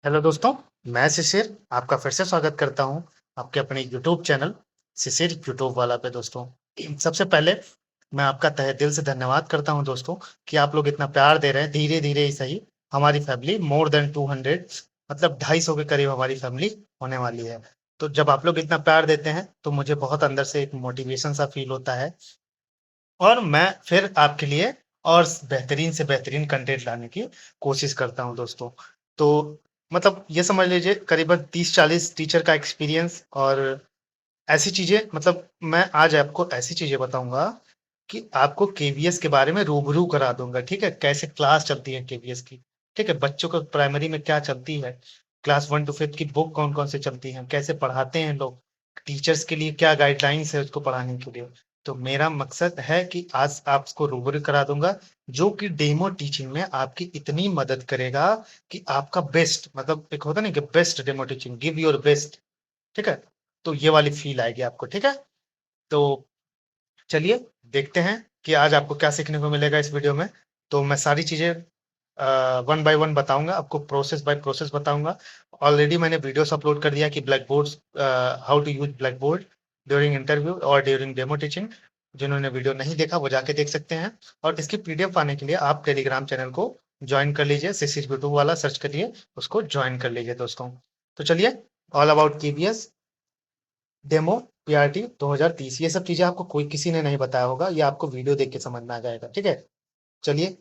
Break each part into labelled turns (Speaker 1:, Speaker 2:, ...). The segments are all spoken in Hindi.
Speaker 1: हेलो दोस्तों, मैं शिशिर आपका फिर से स्वागत करता हूँ आपके अपने यूट्यूब चैनल शिशिर यूट्यूब वाला पे दोस्तों। सबसे पहले मैं आपका तहे दिल से धन्यवाद करता हूँ दोस्तों कि आप लोग इतना प्यार दे रहे हैं। धीरे-धीरे ही सही हमारी फैमिली मोर देन 200 मतलब 250 के करीब हमारी फैमिली होने वाली है। तो जब आप लोग इतना प्यार देते हैं तो मुझे बहुत अंदर से एक मोटिवेशन सा फील होता है और मैं फिर आपके लिए और बेहतरीन से बेहतरीन कंटेंट लाने की कोशिश करता हूँ दोस्तों। तो मतलब ये समझ लीजिए करीबन 30-40 टीचर का एक्सपीरियंस और ऐसी चीजें मतलब मैं आज आपको ऐसी चीजें बताऊंगा कि आपको केवीएस के बारे में रूबरू करा दूंगा। ठीक है, कैसे क्लास चलती है केवीएस की। ठीक है, बच्चों को प्राइमरी में क्या चलती है, क्लास 1 to 5 की बुक कौन कौन से चलती हैं, कैसे पढ़ाते हैं लोग, टीचर्स के लिए क्या गाइडलाइंस है उसको पढ़ाने के लिए। तो मेरा मकसद है कि आज आपको रूबरू करा दूंगा जो कि डेमो टीचिंग में आपकी इतनी मदद करेगा कि आपका बेस्ट मतलब एक होता नहीं कि best demo teaching give your best. ठीक है, तो ये वाली फील आएगी आपको। ठीक है, तो चलिए देखते हैं कि आज आपको क्या सीखने को मिलेगा इस वीडियो में। तो मैं सारी चीजें वन बाय वन बताऊंगा आपको, प्रोसेस बाय प्रोसेस बताऊंगा। ऑलरेडी मैंने वीडियोस अपलोड कर दिया कि black board, how to use black board during interview और ड्यूरिंग डेमो टीचिंग। जिन्होंने वीडियो नहीं देखा वो जाके देख सकते हैं। और इसकी पीडीएफ पाने के लिए आप टेलीग्राम चैनल को ज्वाइन कर लीजिए, शिशिर यूट्यूब वाला सर्च करिए, उसको ज्वाइन कर लीजिए दोस्तों। तो चलिए, all about KBS demo PRT 2030 ये सब चीजें आपको कोई किसी ने नहीं बताया होगा, ये आपको वीडियो देख के समझ में आ जाएगा। ठीक है, चलिए।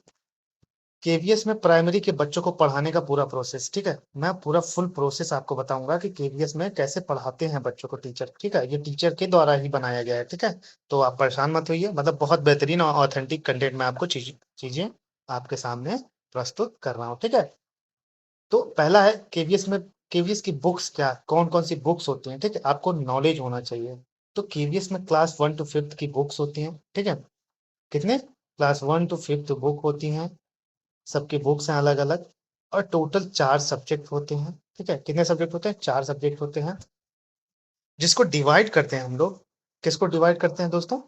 Speaker 1: केवीएस में प्राइमरी के बच्चों को पढ़ाने का पूरा प्रोसेस। ठीक है, मैं पूरा फुल प्रोसेस आपको बताऊंगा कि केवीएस में कैसे पढ़ाते हैं बच्चों को टीचर। ठीक है, ये टीचर के द्वारा ही बनाया गया है। ठीक है, तो आप परेशान मत होइए, मतलब बहुत बेहतरीन और ऑथेंटिक कंटेंट में आपको चीजें आपके सामने प्रस्तुत कर रहा हूँ। ठीक है, तो पहला है केवीएस में, केवीएस की बुक्स क्या, कौन कौन सी बुक्स होती हैं। ठीक है, आपको नॉलेज होना चाहिए। तो केवीएस में क्लास 1 to 5 की बुक्स होती हैं। ठीक है, कितने, क्लास 1 to 5 बुक होती हैं, सबकी बुक्स हैं अलग अलग। और टोटल 4 सब्जेक्ट होते हैं। ठीक है, कितने सब्जेक्ट होते हैं, 4 सब्जेक्ट होते हैं, जिसको डिवाइड करते हैं हम लोग। किसको डिवाइड करते हैं दोस्तों,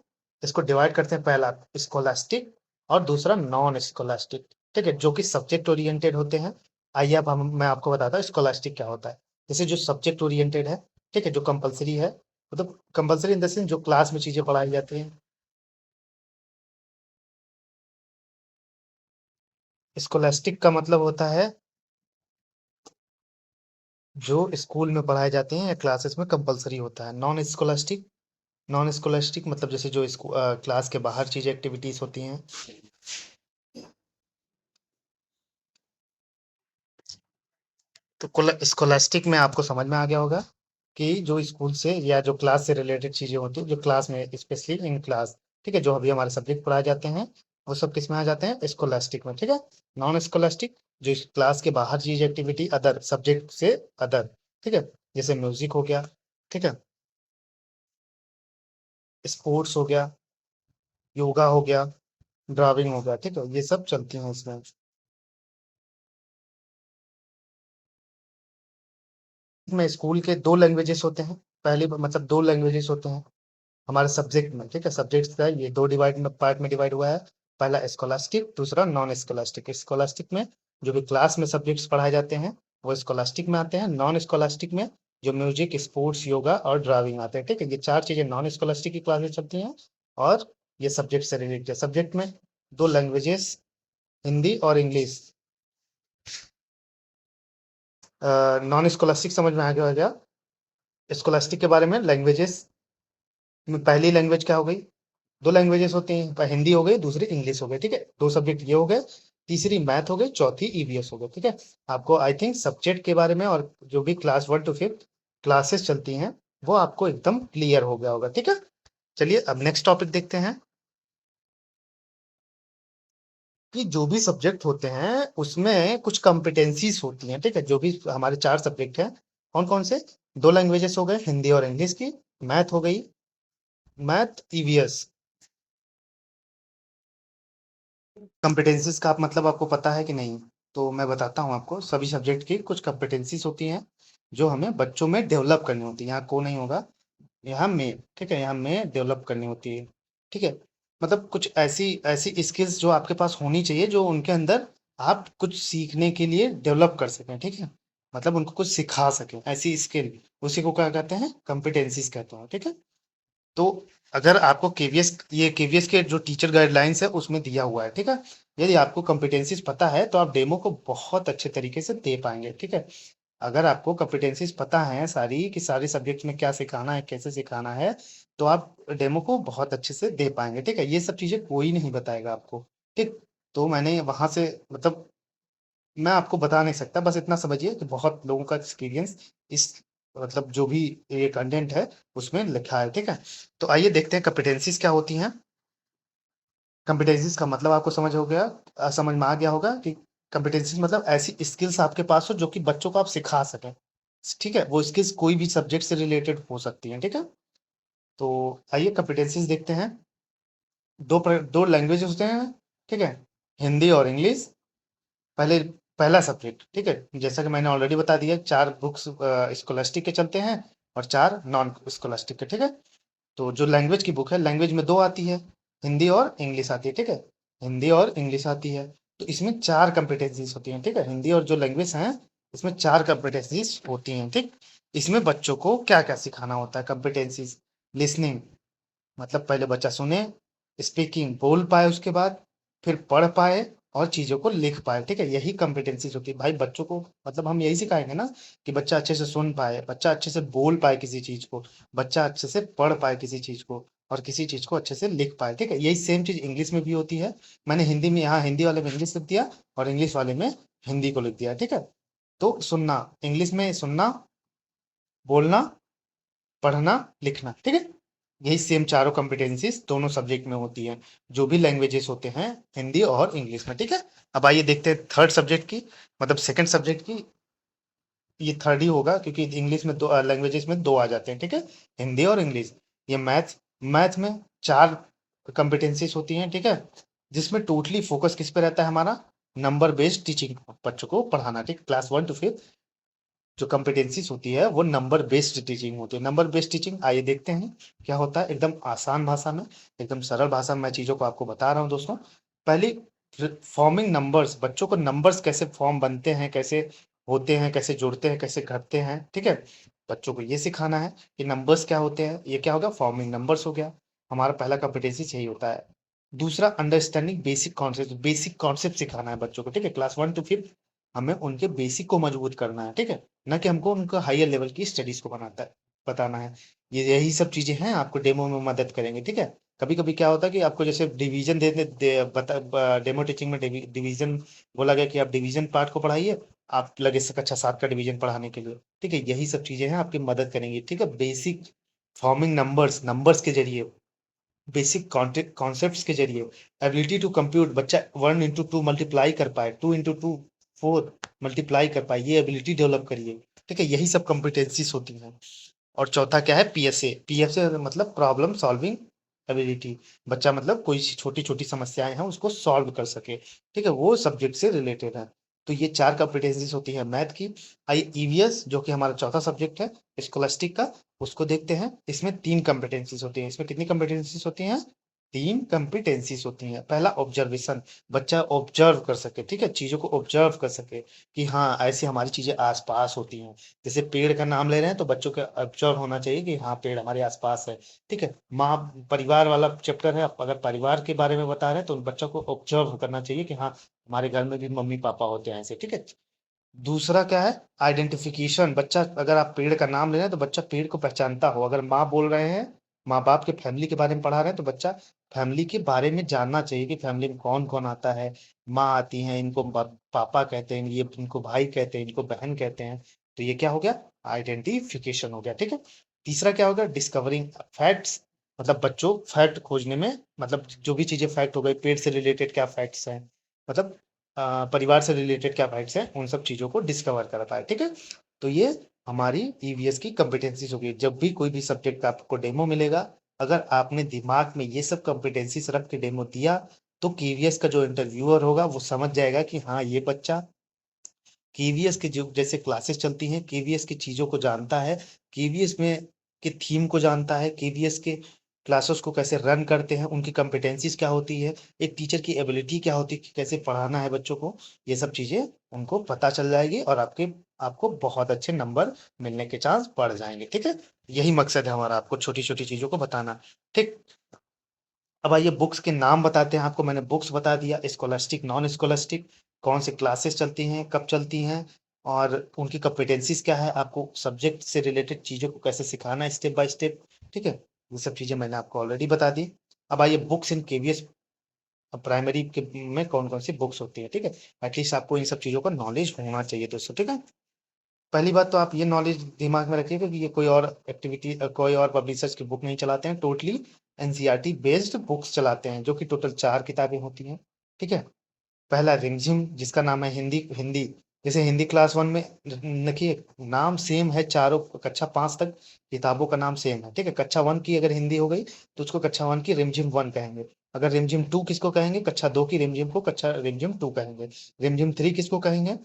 Speaker 1: इसको डिवाइड करते हैं, पहला स्कोलास्टिक और दूसरा नॉन स्कोलास्टिक। ठीक है, जो कि सब्जेक्ट ओरिएंटेड होते हैं। आइए अब हम मैं आपको बताता हूँ स्कोलास्टिक क्या होता है। जैसे जो सब्जेक्ट ओरिएंटेड है, ठीक है, जो कंपलसरी है, मतलब कंपलसरी इन द सेंस जो क्लास में चीजें पढ़ाई जाती हैं। स्कोलास्टिक का मतलब होता है जो स्कूल में पढ़ाए जाते हैं या क्लासेस में कंपलसरी होता है। नॉन स्कोलास्टिक, नॉन स्कोलास्टिक मतलब जैसे जो क्लास के बाहर चीजें एक्टिविटीज होती हैं। तो स्कोलास्टिक में आपको समझ में आ गया होगा कि जो स्कूल से या जो क्लास से रिलेटेड चीजें होती हैं, जो क्लास में स्पेशली इन क्लास, ठीक है, जो अभी हमारे सब्जेक्ट पढ़ाए जाते हैं वो सब किस में आ जाते हैं, स्कोलास्टिक में। ठीक है, नॉन स्कोलास्टिक जो इस क्लास के बाहर चीज एक्टिविटी अदर सब्जेक्ट से अदर। ठीक है, जैसे म्यूजिक हो गया, ठीक है, स्पोर्ट्स हो गया, योगा हो गया, ड्राइविंग हो गया। ठीक है, ये सब चलती हैं इसमें। में स्कूल के दो लैंग्वेजेस होते हैं, पहली मतलब दो लैंग्वेजेस होते हैं हमारे सब्जेक्ट में। ठीक है, सब्जेक्ट का ये दो डिवाइड में पार्ट में डिवाइड हुआ है। पहला स्कोलास्टिक, दूसरा नॉन स्कोलास्टिक। स्कोलास्टिक में जो भी क्लास में सब्जेक्ट्स पढ़ाए जाते हैं वो स्कोलास्टिक में आते हैं। नॉन स्कोलास्टिक में जो म्यूजिक, स्पोर्ट्स, योगा और ड्राइविंग आते हैं। ठीक है, ये चार चीजें नॉन स्कोलास्टिक की क्लास में चलती हैं। और ये सब्जेक्ट से रिलेटेड, सब्जेक्ट में दो लैंग्वेजेस, हिंदी और इंग्लिश। नॉन स्कोलास्टिक समझ में आ गया हो गया। स्कोलास्टिक के बारे में लैंग्वेजेस में पहली लैंग्वेज क्या हो गई, दो लैंग्वेजेस होती हैं, हिंदी हो गई, दूसरी इंग्लिश हो गई। ठीक है, दो सब्जेक्ट ये हो गए, तीसरी मैथ हो गई, चौथी ईवीएस हो गई। ठीक है, आपको आई थिंक सब्जेक्ट के बारे में और जो भी क्लास 1 to 5 क्लासेस चलती हैं वो आपको एकदम क्लियर हो गया होगा। ठीक है, चलिए अब नेक्स्ट टॉपिक देखते हैं कि जो भी सब्जेक्ट होते हैं उसमें कुछ कॉम्पिटेंसीज होती हैं। ठीक है, जो भी हमारे 4 सब्जेक्ट हैं, कौन कौन से, दो लैंग्वेजेस हो गए हिंदी और इंग्लिश की, मैथ हो गई, मैथ ईवीएस। कॉम्पिटेंसीज का आप मतलब आपको पता है कि नहीं, तो मैं बताता हूँ आपको। सभी सब्जेक्ट की कुछ कॉम्पिटेंसीज होती हैं जो हमें बच्चों में डेवलप करनी होती है। यहाँ को नहीं होगा, यहाँ में। ठीक है, यहाँ में डेवलप करनी होती है। ठीक है, मतलब कुछ ऐसी ऐसी स्किल्स जो आपके पास होनी चाहिए जो उनके अंदर आप कुछ सीखने के लिए डेवलप कर सकें। ठीक है, मतलब उनको कुछ सिखा सके, ऐसी स्किल, उसी को क्या कहते हैं, कॉम्पिटेंसीज कहते हैं। ठीक है, तो अगर आपको केवीएस, ये केवीएस के जो टीचर गाइडलाइंस है उसमें दिया हुआ है। ठीक है, यदि आपको कॉम्पिटेंसीज पता है तो आप डेमो को बहुत अच्छे तरीके से दे पाएंगे। ठीक है, अगर आपको कॉम्पिटेंसीज पता है सारी, कि सारे सब्जेक्ट में क्या सिखाना है, कैसे सिखाना है, तो आप डेमो को बहुत अच्छे से दे पाएंगे। ठीक है, ये सब चीजें कोई नहीं बताएगा आपको। ठीक, तो मैंने वहां से मतलब मैं आपको बता नहीं सकता, बस इतना समझिए कि बहुत लोगों का एक्सपीरियंस इस मतलब जो भी ये कंटेंट है उसमें लिखा है। ठीक है, तो आइए देखते हैं कॉम्पिटेंसीज क्या होती हैं। कॉम्पिटेंसीज का मतलब आपको समझ हो गया, समझ में आ गया होगा कि कॉम्पिटेंसीज मतलब ऐसी स्किल्स आपके पास हो जो कि बच्चों को आप सिखा सकें। ठीक है, वो स्किल्स कोई भी सब्जेक्ट से रिलेटेड हो सकती हैं। ठीक है, तो आइए कॉम्पिटेंसीज देखते हैं। दो लैंग्वेज होते हैं। ठीक है, हिंदी और इंग्लिश। पहले पहला सब्जेक्ट। ठीक है, जैसा कि मैंने ऑलरेडी बता दिया, 4 बुक्स स्कॉलस्टिक के चलते हैं और 4 नॉन स्कॉलस्टिक के। ठीक है, तो जो लैंग्वेज की बुक है, लैंग्वेज में 2 आती है, हिंदी और इंग्लिश आती है। ठीक है, हिंदी और इंग्लिश आती है, तो इसमें 4 कॉम्पिटेंसीज होती हैं। ठीक है, हिंदी और जो लैंग्वेज हैं इसमें 4 कॉम्पिटेंसीज होती हैं। ठीक, इसमें बच्चों को क्या क्या सिखाना होता है, कॉम्पिटेंसीज। लिसनिंग, मतलब पहले बच्चा सुने, स्पीकिंग बोल पाए, उसके बाद फिर पढ़ पाए और चीज़ों को लिख पाए। ठीक है, यही कॉम्पिटेंसीज होती है भाई। बच्चों को मतलब हम यही सिखाएंगे ना कि बच्चा अच्छे से सुन पाए, बच्चा अच्छे से बोल पाए किसी चीज़ को, बच्चा अच्छे से पढ़ पाए किसी चीज़ को, और किसी चीज़ को अच्छे से लिख पाए। ठीक है, यही सेम चीज़ इंग्लिश में भी होती है। मैंने हिंदी में यहाँ हिंदी वाले में इंग्लिश लिख दिया और इंग्लिश वाले में हिंदी को लिख दिया। ठीक है, तो सुनना, इंग्लिश में सुनना, बोलना, पढ़ना, लिखना। ठीक है, यही सेम चारों कॉम्पिटेंसीज दोनों सब्जेक्ट में होती हैं, जो भी लैंग्वेजेस होते हैं हिंदी और इंग्लिश में। ठीक है, अब आइए देखते हैं थर्ड सब्जेक्ट की, मतलब सेकंड सब्जेक्ट की। ये थर्ड ही होगा क्योंकि इंग्लिश में 2 लैंग्वेजेस में 2 आ जाते हैं। ठीक है, हिंदी और इंग्लिश। ये मैथ, मैथ में 4 कॉम्पिटेंसीज होती हैं। ठीक है, जिसमें टोटली फोकस किस पे रहता है हमारा, नंबर बेस्ड टीचिंग, बच्चों को पढ़ाना। ठीक, क्लास 1 to 5 जो कॉम्पिटेंसीज होती है वो नंबर बेस्ड टीचिंग होती है। नंबर बेस्ड टीचिंग, आइए देखते हैं क्या होता है। एकदम आसान भाषा में, एकदम सरल भाषा में मैं चीज़ों को आपको बता रहा हूँ दोस्तों। पहली, फॉर्मिंग नंबर्स, बच्चों को नंबर्स कैसे फॉर्म बनते हैं, कैसे होते हैं, कैसे जुड़ते हैं, कैसे घटते हैं। ठीक है, बच्चों को ये सिखाना है कि नंबर्स क्या होते हैं। ये क्या होगा, फॉर्मिंग नंबर्स हो गया। हमारा पहला कॉम्पिटेंसी यही होता है। दूसरा, understanding basic concept, basic concept सिखाना है बच्चों को। ठीक है, क्लास 1 to 5 हमें उनके बेसिक को मजबूत करना है। ठीक है, ना कि हमको उनको हायर लेवल की स्टडीज को बनाता है बताना है। ये यही सब चीजें हैं, आपको डेमो में मदद करेंगे। ठीक है, कभी कभी क्या होता है कि आपको जैसे डिवीजन डेमो टीचिंग में डिवीजन बोला गया कि आप डिवीजन पार्ट को पढ़ाइए, आप लगे से कक्षा 7 का डिवीजन पढ़ाने के लिए। ठीक है, यही सब चीजें हैं आपकी मदद करेंगी। ठीक है, बेसिक फॉर्मिंग नंबर्स, नंबर्स के जरिए, बेसिक कॉन्सेप्ट्स के जरिए, एबिलिटी टू कंप्यूट, बच्चा 1 into 2 मल्टीप्लाई कर पाए, 2 into 2 4 मल्टीप्लाई कर पाए, ये एबिलिटी डेवलप करिए। ठीक है, यही सब कॉम्पिटेंसीज होती हैं। और चौथा क्या है, पीएसए। पीएसए मतलब प्रॉब्लम सॉल्विंग एबिलिटी, बच्चा मतलब कोई छोटी छोटी समस्याएं हैं उसको सॉल्व कर सके। ठीक है, वो सब्जेक्ट से रिलेटेड है। तो ये 4 कॉम्पिटेंसीज होती है मैथ की। आइए ईवीएस, जो कि हमारा चौथा सब्जेक्ट है स्कॉलस्टिक का, उसको देखते हैं। इसमें 3 कॉम्पिटेंसीज होती हैं। इसमें कितनी कॉम्पिटेंसीज होती हैं, 3 कॉम्पिटेंसीज होती हैं। पहला, ऑब्जर्वेशन, बच्चा ऑब्जर्व कर सके। ठीक है, चीजों को ऑब्जर्व कर सके कि हाँ ऐसी हमारी चीजें आसपास होती हैं। जैसे पेड़ का नाम ले रहे हैं तो बच्चों का ऑब्जर्व होना चाहिए कि हाँ पेड़ हमारे आसपास है। ठीक है, माँ, परिवार वाला चैप्टर है, अगर परिवार के बारे में बता रहे हैं तो उन बच्चों को ऑब्जर्व करना चाहिए कि हाँ हमारे घर में भी मम्मी पापा होते हैं ऐसे। ठीक है, दूसरा क्या है, आइडेंटिफिकेशन, बच्चा अगर आप पेड़ का नाम ले रहे हैं तो बच्चा पेड़ को पहचानता हो। अगर माँ बोल रहे हैं, माँ बाप के फैमिली के बारे में पढ़ा रहे हैं तो बच्चा फैमिली के बारे में जानना चाहिए कि फैमिली में कौन कौन आता है। माँ आती हैं, इनको पापा कहते हैं, ये इनको भाई कहते हैं, इनको बहन कहते हैं। तो ये क्या हो गया, आइडेंटिफिकेशन हो गया। ठीक है, तीसरा क्या होगा, डिस्कवरिंग फैक्ट्स, मतलब बच्चों फैक्ट खोजने में, मतलब जो भी चीजें फैक्ट हो गई, पेड़ से रिलेटेड क्या फैक्ट्स हैं, मतलब परिवार से रिलेटेड क्या फैक्ट्स हैं, उन सब चीजों को डिस्कवर करता है। ठीक है, तो ये हमारी ईवीएस की कॉम्पिटेंसीज होगी। जब भी कोई भी सब्जेक्ट का आपको डेमो मिलेगा, अगर आपने दिमाग में ये सब कॉम्पिटेंसीज रख के डेमो दिया, तो केवीएस का जो इंटरव्यूअर होगा वो समझ जाएगा कि हाँ ये बच्चा केवीएस के जो जैसे क्लासेस चलती हैं, केवीएस की चीजों को जानता है, केवीएस में के थीम को जानता है, केवीएस के क्लासेस को कैसे रन करते हैं, उनकी कॉम्पिटेंसीज क्या होती है, एक टीचर की एबिलिटी क्या होती है कि कैसे पढ़ाना है बच्चों को, ये सब चीजें उनको पता चल जाएगी और आपके आपको बहुत अच्छे नंबर मिलने के चांस बढ़ जाएंगे। ठीक है, यही मकसद है हमारा, आपको छोटी छोटी चीजों को बताना। ठीक, अब आइए बुक्स के नाम बताते हैं आपको। मैंने बुक्स बता दिया, स्कॉलस्टिक, नॉन स्कॉलस्टिक, कौन सी क्लासेस चलती हैं, कब चलती हैं, और उनकी कॉम्पिटेंसीज क्या है, आपको सब्जेक्ट से रिलेटेड चीज़ों को कैसे सिखाना है स्टेप बाय स्टेप। ठीक है, ये सब चीज़ें मैंने आपको ऑलरेडी बता दी। अब आइए बुक्स इन केवीएस प्राइमरी के में कौन कौन सी बुक्स होती है। ठीक है, एटलीस्ट आपको इन सब चीज़ों का नॉलेज होना चाहिए दोस्तों। ठीक है, पहली बात तो आप ये नॉलेज दिमाग में रखिएगा कि ये कोई और एक्टिविटी, कोई और पब्लिशर्स की बुक नहीं चलाते हैं, टोटली एनसीईआरटी बेस्ड बुक्स चलाते हैं, जो कि टोटल 4 किताबें होती हैं। ठीक है, पहला रिमझिम, जिसका नाम है हिंदी हिंदी, जैसे हिंदी क्लास 1 में देखिए नाम सेम है, चारों कक्षा 5 तक किताबों का नाम सेम है। ठीक है, कक्षा 1 की अगर हिंदी हो गई तो उसको कक्षा 1 की रिमझिम 1 कहेंगे। अगर रिमझिम 2 किसको कहेंगे, कक्षा 2 की रिमझिम को कक्षा रिमझिम 2 कहेंगे। रिमझिम 3 किसको कहेंगे,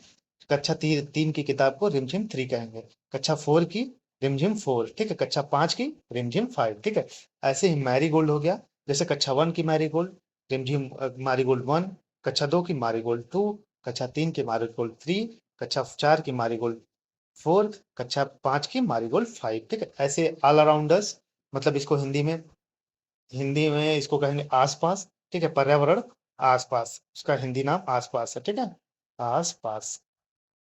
Speaker 1: कक्षा 3 की किताब को रिमझिम 3 कहेंगे। कक्षा 4 की रिमझिम 4। ठीक है, कक्षा 5 की रिमझिम 5। ठीक है, ऐसे ही मैरीगोल्ड हो गया, जैसे कक्षा 1 की मैरीगोल्ड रिमझिम मैरीगोल्ड 1, कक्षा 2 की मैरीगोल्ड 2, कक्षा 3 की मैरीगोल्ड 3, कक्षा 4 की मैरीगोल्ड 4, कक्षा 5 की मैरीगोल्ड 5। ठीक है, ऐसे ऑल अराउंडर्स, मतलब इसको हिंदी में इसको कहेंगे आसपास। ठीक है, पर्यावरण आसपास, उसका हिंदी नाम आसपास है। ठीक है, आसपास।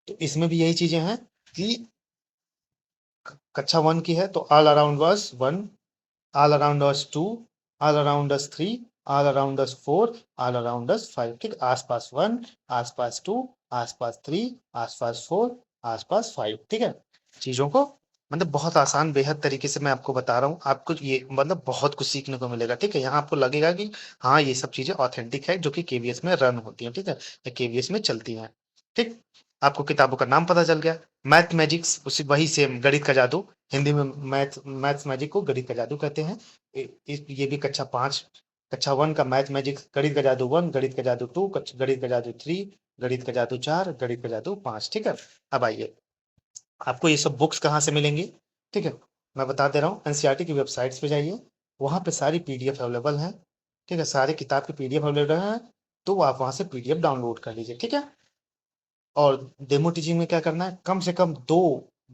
Speaker 1: तो इसमें भी यही चीजें हैं कि कक्षा 1 की है तो all around us 1, all around us 2, all around us 3, all around us 4, all around us 5। ठीक, आसपास 1, आसपास 2, आसपास 3, आसपास 4, आसपास 5। ठीक है, चीजों को मतलब बहुत आसान बेहद तरीके से मैं आपको बता रहा हूँ, आपको ये मतलब बहुत कुछ सीखने को मिलेगा। ठीक है, यहाँ आपको लगेगा कि हाँ ये सब चीजें ऑथेंटिक है, जो कि केवीएस में रन होती हैं। ठीक है, या केवीएस में चलती हैं। ठीक, आपको किताबों का नाम पता चल गया। मैथ मैजिक्स, उसी वही सेम, गणित का जादू, हिंदी में मैथ्स मैजिक को गणित का जादू कहते हैं। ये भी कक्षा 5, कक्षा 1 का मैथ मैजिक, गणित का जादू 1, गणित का जादू 2, गणित का जादू 3, गणित का जादू 4, गणित का जादू 5। ठीक है, अब आइए आपको ये सब बुक्स कहाँ से मिलेंगी। ठीक है, मैं बता दे रहा हूँ, एनसीईआरटी की वेबसाइट्स पे जाइए, वहाँ पे सारी पीडीएफ अवेलेबल हैं। ठीक है, सारे किताब की पीडीएफ अवेलेबल है, तो आप वहाँ से पीडीएफ डाउनलोड कर लीजिए। ठीक है, और डेमो टीचिंग में क्या करना है, कम से कम दो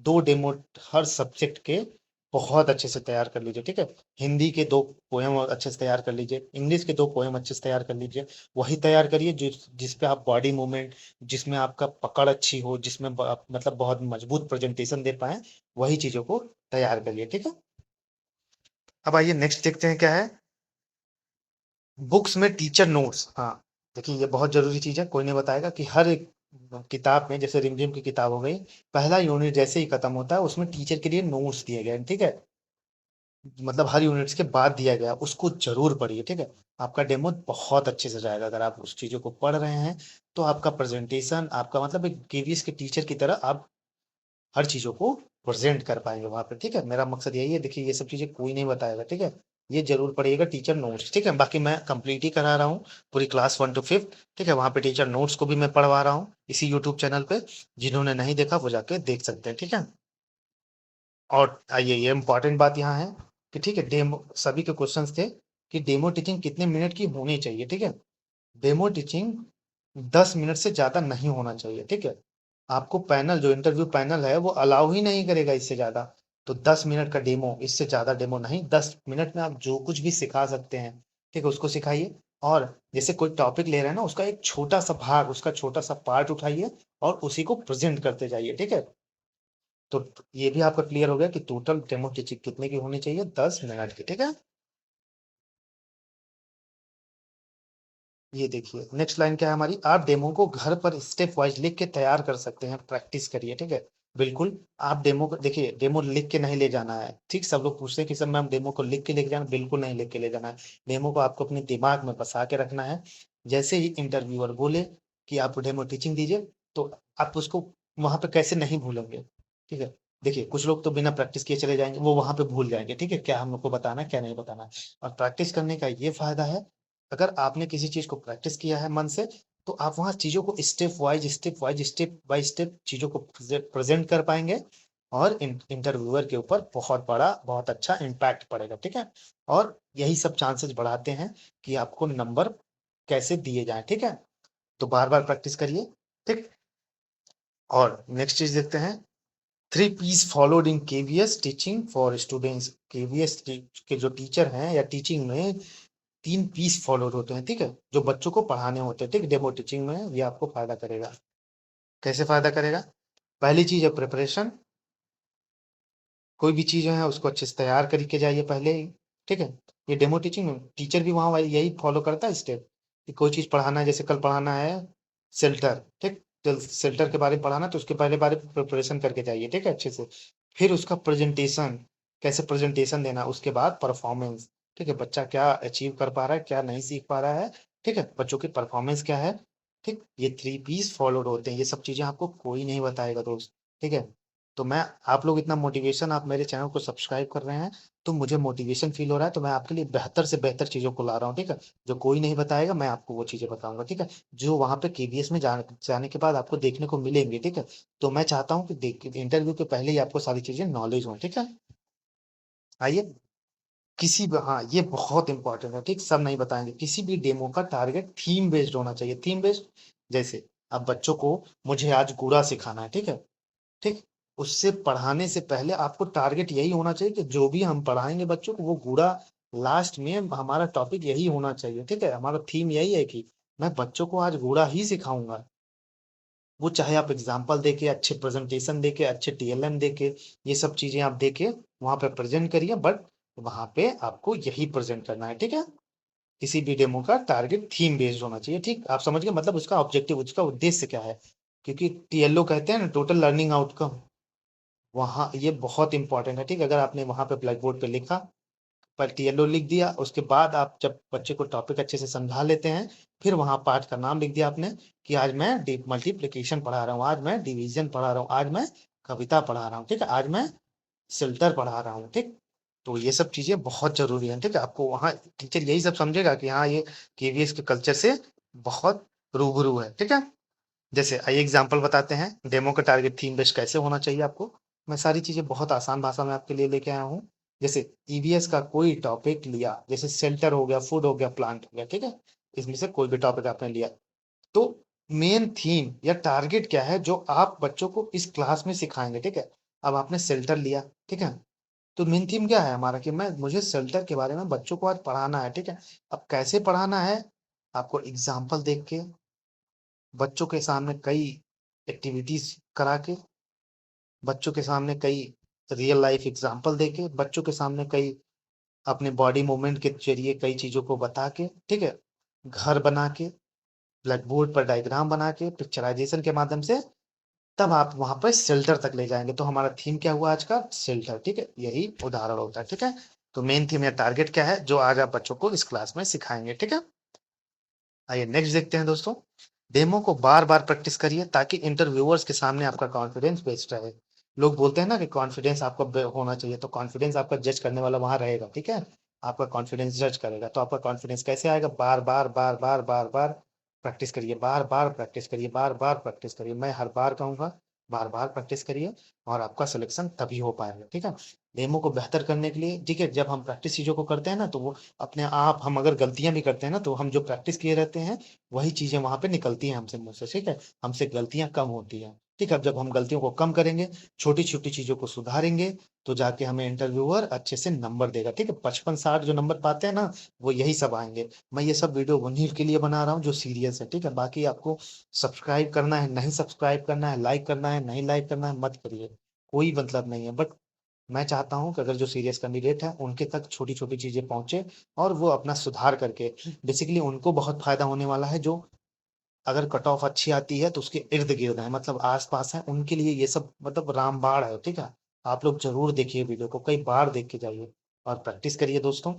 Speaker 1: दो डेमो हर सब्जेक्ट के बहुत अच्छे से तैयार कर लीजिए। ठीक है, हिंदी के 2 पोएम अच्छे से तैयार कर लीजिए, इंग्लिश के 2 पोएम अच्छे से तैयार कर लीजिए। वही तैयार करिए जिसपे आप बॉडी मूवमेंट, जिसमें आपका पकड़ अच्छी हो, जिसमें आप मतलब बहुत मजबूत प्रेजेंटेशन दे पाए, वही चीजों को तैयार करिए। ठीक है, अब आइए नेक्स्ट देखते हैं क्या है, बुक्स में टीचर नोट्स। हाँ, देखिए ये बहुत जरूरी चीज है, कोई नहीं बताएगा कि हर एक किताब में, जैसे रिमझिम की किताब हो गई, पहला यूनिट जैसे ही खत्म होता है उसमें टीचर के लिए नोट्स दिए गए हैं। ठीक है, मतलब हर यूनिट्स के बाद दिया गया, उसको जरूर पढ़िए। ठीक है, आपका डेमो बहुत अच्छे से जाएगा अगर आप उस चीजों को पढ़ रहे हैं, तो आपका प्रेजेंटेशन, आपका मतलब एक केवीएस के टीचर की तरह आप हर चीजों को प्रेजेंट कर पाएंगे वहां पे। ठीक है, मेरा मकसद यही है। देखिए ये सब चीजें कोई नहीं बताएगा। ठीक है, ये जरूर पढ़िएगा टीचर नोट्स। ठीक है, बाकी मैं कंप्लीट ही करा रहा हूँ पूरी क्लास 1 to 5। ठीक है, वहां पे टीचर नोट्स को भी मैं पढ़वा रहा हूँ इसी यूट्यूब चैनल पे, जिन्होंने नहीं देखा वो जाके देख सकते हैं। ठीक है, और आइए ये इंपॉर्टेंट बात यहाँ है कि ठीक है, डेमो सभी के क्वेश्चंस थे कि डेमो टीचिंग कितने मिनट की होनी चाहिए। ठीक है, डेमो टीचिंग 10 मिनट से ज्यादा नहीं होना चाहिए। ठीक है, आपको पैनल, जो इंटरव्यू पैनल है वो अलाउ ही नहीं करेगा इससे ज्यादा। तो 10 मिनट का डेमो, इससे ज्यादा डेमो नहीं। 10 मिनट में आप जो कुछ भी सिखा सकते हैं, ठीक है, उसको सिखाइए। और जैसे कोई टॉपिक ले रहे हैं ना, उसका एक छोटा सा भाग, उसका छोटा सा पार्ट उठाइए और उसी को प्रेजेंट करते जाइए। ठीक है, तो ये भी आपका क्लियर हो गया कि टोटल डेमो टीचिंग कितने की होनी चाहिए, 10 मिनट की। ठीक है, ये देखिए नेक्स्ट लाइन क्या है हमारी, आप डेमो को घर पर स्टेप वाइज लिख के तैयार कर सकते हैं, प्रैक्टिस करिए। ठीक है, बिल्कुल। आप डेमो को देखिए, डेमो लिख के नहीं ले जाना है। ठीक, सब लोग पूछते हैं कि सर मैम डेमो को लिख के लेके जाना, बिल्कुल नहीं लिख के ले जाना है। डेमो को आपको अपने दिमाग में बसा के रखना है। जैसे ही इंटरव्यूअर बोले कि आप डेमो टीचिंग दीजिए, तो आप उसको वहां पे कैसे नहीं भूलेंगे। ठीक है, देखिए कुछ लोग तो बिना प्रैक्टिस किए चले जाएंगे, वो वहां पे भूल जाएंगे। ठीक है, क्या हम लोग को बताना है क्या नहीं बताना है। और प्रैक्टिस करने का ये फायदा है, अगर आपने किसी चीज को प्रैक्टिस किया है मन से, तो आप वहां चीजों को स्टेप बाय स्टेप चीजों को प्रेजेंट कर पाएंगे, और इंटरव्यूअर के ऊपर बहुत बड़ा, बहुत अच्छा इम्पैक्ट पड़ेगा। ठीक है, और यही सब चांसेस बढ़ाते हैं कि आपको नंबर कैसे दिए जाएं। ठीक है, तो बार बार प्रैक्टिस करिए। ठीक, और नेक्स्ट चीज देखते हैं, 3 piece followed in KVS teaching for students. KVS के जो टीचर हैं या टीचिंग में 3 पीस फॉलोड होते हैं, ठीक है, जो बच्चों को पढ़ाने होते हैं, ठीक, डेमो टीचिंग में ये आपको फायदा करेगा। कैसे फायदा करेगा? पहली चीज है प्रिपरेशन। कोई भी चीज है उसको अच्छे से तैयार करके जाइए पहले ही, ठीक है। ये डेमो टीचिंग में टीचर भी वहां यही फॉलो करता है स्टेप, कि कोई चीज पढ़ाना है, जैसे कल पढ़ाना है शेल्टर, ठीक, शेल्टर के बारे में पढ़ाना, तो उसके पहले बारे में प्रिपरेशन करके जाइए, ठीक है, अच्छे से। फिर उसका प्रेजेंटेशन, कैसे प्रेजेंटेशन देना, उसके बाद परफॉर्मेंस, ठीक है, बच्चा क्या अचीव कर पा रहा है, क्या नहीं सीख पा रहा है, ठीक है, बच्चों की परफॉर्मेंस क्या है, ठीक, ये 3 पीस फॉलोड होते हैं। ये सब चीजें आपको कोई नहीं बताएगा दोस्त, ठीक है। तो मैं, आप लोग इतना मोटिवेशन, आप मेरे चैनल को सब्सक्राइब कर रहे हैं, तो मुझे मोटिवेशन फील हो रहा है, तो मैं आपके लिए बेहतर से बेहतर चीज़ों को ला रहा हूँ, ठीक है? जो कोई नहीं बताएगा, मैं आपको वो चीज़ें बताऊँगा, ठीक है? जो वहाँ पे केवीएस में जाने के बाद आपको देखने को मिलेंगी, ठीक है? तो मैं चाहता हूँ कि देख इंटरव्यू के पहले ही आपको सारी चीज़ें नॉलेज हों, ठीक है? आइए, किसी भी, हाँ, ये बहुत इंपॉर्टेंट है, ठीक? सब नहीं बताएँगे। किसी भी डेमो का टारगेट थीम बेस्ड होना चाहिए। थीम बेस्ड, जैसे अब बच्चों को मुझे आज गुड़ा सिखाना है, ठीक है? ठीक? उससे पढ़ाने से पहले आपको टारगेट यही होना चाहिए कि जो भी हम पढ़ाएँगे बच्चों को वो पूरा लास्ट में हमारा टॉपिक यही होना चाहिए, ठीक है? हमारा थीम यही है कि मैं बच्चों को आज गूढ़ा ही सिखाऊँगा। वो चाहे आप एग्ज़ाम्पल देके, अच्छे प्रेज़ेंटेशन देके, अच्छे टीएलएम देके, ये सब चीज़ें आप देके वहाँ पे प्रेज़ेंट करिए, बट वहाँ पे आपको यही प्रेज़ेंट करना है, ठीक है? किसी भी डेमो का टारगेट थीम बेस्ड होना चाहिए, ठीक? आप समझ गए, मतलब उसका ऑब्जेक्टिव, उसका उद्देश्य क्या है? क्योंकि टीएलओ कहते हैं ना, टोटल लर्निंग आउटकम, वहाँ ये बहुत इंपॉर्टेंट है, ठीक है? अगर आपने वहाँ पे ब्लैक बोर्ड पे लिखा, पर येलो लिख दिया, उसके बाद आप जब बच्चे को टॉपिक अच्छे से समझा लेते हैं, फिर वहाँ पाठ का नाम लिख दिया आपने कि आज मैं मल्टीप्लिकेशन पढ़ा रहा हूँ, आज मैं डिवीजन पढ़ा रहा हूँ, आज मैं कविता पढ़ा रहा हूँ, ठीक है, आज मैं शेल्टर पढ़ा रहा हूँ, ठीक। तो ये सब चीजें बहुत जरूरी है, ठीक है, आपको वहाँ टीचर यही सब समझेगा कि हाँ, ये केवीएस के कल्चर से बहुत रूबरू है, ठीक है। जैसे आइए एग्जांपल बताते हैं, डेमो का टारगेट थीम बेस्ड कैसे होना चाहिए आपको। मैं सारी चीजें बहुत आसान भाषा में आपके लिए लेके आया हूँ। जैसे ईवीएस का कोई टॉपिक लिया, जैसे शेल्टर हो गया, फूड हो गया, प्लांट हो गया, ठीक है, इसमें से कोई भी टॉपिक आपने लिया, तो मेन थीम या टारगेट क्या है जो आप बच्चों को इस क्लास में सिखाएंगे, ठीक है। अब आपने शेल्टर लिया, ठीक है, तो मेन थीम क्या है हमारा कि मुझे शेल्टर के बारे में बच्चों को आज पढ़ाना है, ठीक है। अब कैसे पढ़ाना है, आपको एग्जाम्पल देख के, बच्चों के सामने कई एक्टिविटीज करा के, बच्चों के सामने कई रियल लाइफ एग्जांपल देके, बच्चों के सामने कई अपने बॉडी मूवमेंट के जरिए कई चीजों को बता के, ठीक है, घर बना के, ब्लैक बोर्ड पर डायग्राम बना के, पिक्चराइजेशन के माध्यम से, तब आप वहां पर शेल्टर तक ले जाएंगे। तो हमारा थीम क्या हुआ आज का? शेल्टर, ठीक है, यही उदाहरण होता है, ठीक है। तो मेन थीम या टारगेट क्या है जो आज आप बच्चों को इस क्लास में सिखाएंगे, ठीक है। आइए नेक्स्ट देखते हैं दोस्तों, डेमो को बार बार प्रैक्टिस करिए ताकि इंटरव्यूअर्स के सामने आपका कॉन्फिडेंस बेस्ड रहे। लोग बोलते हैं ना कि कॉन्फिडेंस आपका होना चाहिए, तो कॉन्फिडेंस आपका जज करने वाला वहां रहेगा, ठीक है, आपका कॉन्फिडेंस जज करेगा। तो आपका कॉन्फिडेंस कैसे आएगा? बार बार बार बार बार बार प्रैक्टिस करिए, बार बार प्रैक्टिस करिए, बार बार प्रैक्टिस करिए, मैं हर बार कहूंगा, बार बार प्रैक्टिस करिए, और आपका सिलेक्शन तभी हो पाएगा, ठीक है। डेमो को बेहतर करने के लिए, ठीक है, जब हम प्रैक्टिस चीजों को करते हैं ना, तो वो अपने आप, हम अगर गलतियां भी करते हैं ना, तो हम जो प्रैक्टिस किए रहते हैं वही चीजें वहां पे निकलती हैं हमसे, मुंह से, ठीक है, हमसे गलतियां कम होती हैं, ठीक है। अब जब हम गलतियों को कम करेंगे, छोटी छोटी चीजों को सुधारेंगे, तो जाके हमें इंटरव्यूअर अच्छे से नंबर देगा, ठीक है। 55-60 जो नंबर पाते हैं ना, वो यही सब आएंगे। मैं ये सब वीडियो उन्हीं के लिए बना रहा हूँ जो सीरियस है, ठीक है। बाकी आपको सब्सक्राइब करना है, नहीं सब्सक्राइब करना है, लाइक करना है, नहीं लाइक करना है, मत करिए, कोई मतलब नहीं है। बट मैं चाहता हूं कि अगर जो सीरियस कैंडिडेट है उनके तक छोटी छोटी चीजें पहुंचे, और वो अपना सुधार करके, बेसिकली उनको बहुत फायदा होने वाला है जो, अगर कट ऑफ अच्छी आती है तो उसके इर्द गिर्द है, मतलब आस पास है, उनके लिए ये सब मतलब रामबाण है, ठीक है। आप लोग जरूर देखिए वीडियो को, कई बार देख के जाइए और प्रैक्टिस करिए दोस्तों।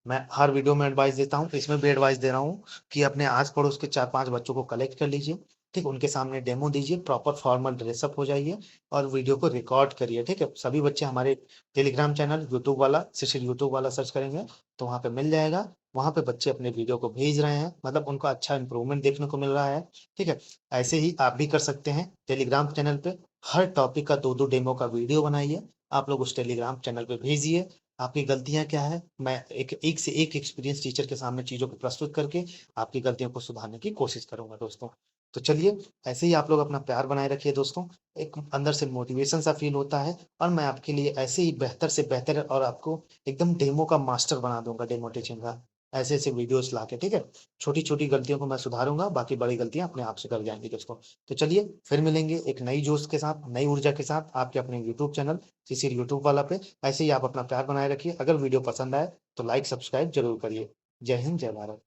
Speaker 1: मैं हर वीडियो में एडवाइस देता हूँ, इसमें भी एडवाइस दे रहा हूँ कि अपने आस पड़ोस के 4-5 बच्चों को कलेक्ट कर लीजिए, ठीक, उनके सामने डेमो दीजिए, प्रॉपर फॉर्मल ड्रेसअप हो जाइए, और वीडियो को रिकॉर्ड करिए, ठीक है। सभी बच्चे हमारे टेलीग्राम चैनल यूट्यूब वाला, शिशिर यूट्यूब वाला सर्च करेंगे तो वहाँ पे मिल जाएगा। वहाँ पे बच्चे अपने वीडियो को भेज रहे हैं, मतलब उनको अच्छा इंप्रूवमेंट देखने को मिल रहा है, ठीक है। ऐसे ही आप भी कर सकते हैं। टेलीग्राम चैनल पे हर टॉपिक का 2-2 डेमो का वीडियो बनाइए, आप लोग उस टेलीग्राम चैनल पे भेजिए। आपकी गलतियां क्या है, मैं एक एक से एक एक्सपीरियंस टीचर के सामने चीजों को प्रस्तुत करके आपकी गलतियों को सुधारने की कोशिश करूंगा दोस्तों। तो चलिए ऐसे ही आप लोग अपना प्यार बनाए रखिए दोस्तों। एक अंदर से मोटिवेशन सा फ़ील होता है और मैं आपके लिए ऐसे ही बेहतर से बेहतर और आपको एकदम डेमो का मास्टर बना दूँगा डेमोटेशन का, ऐसे-ऐसे वीडियोज़ लाके, ठीक है? छोटी-छोटी गलतियों को मैं सुधारूँगा, बाकी बड़ी गलतियाँ अपने आप से कट जाएँगी दोस्तों। तो चलिए फिर मिलेंगे एक नई जोश के साथ, नई ऊर्जा के साथ आपके अपने यूट्यूब चैनल शिशिर यूट्यूब वाला पे। ऐसे ही आप अपना प्यार बनाए रखिए। अगर वीडियो पसंद आए तो लाइक, सब्सक्राइब ज़रूर करिए। जय हिंद, जय भारत।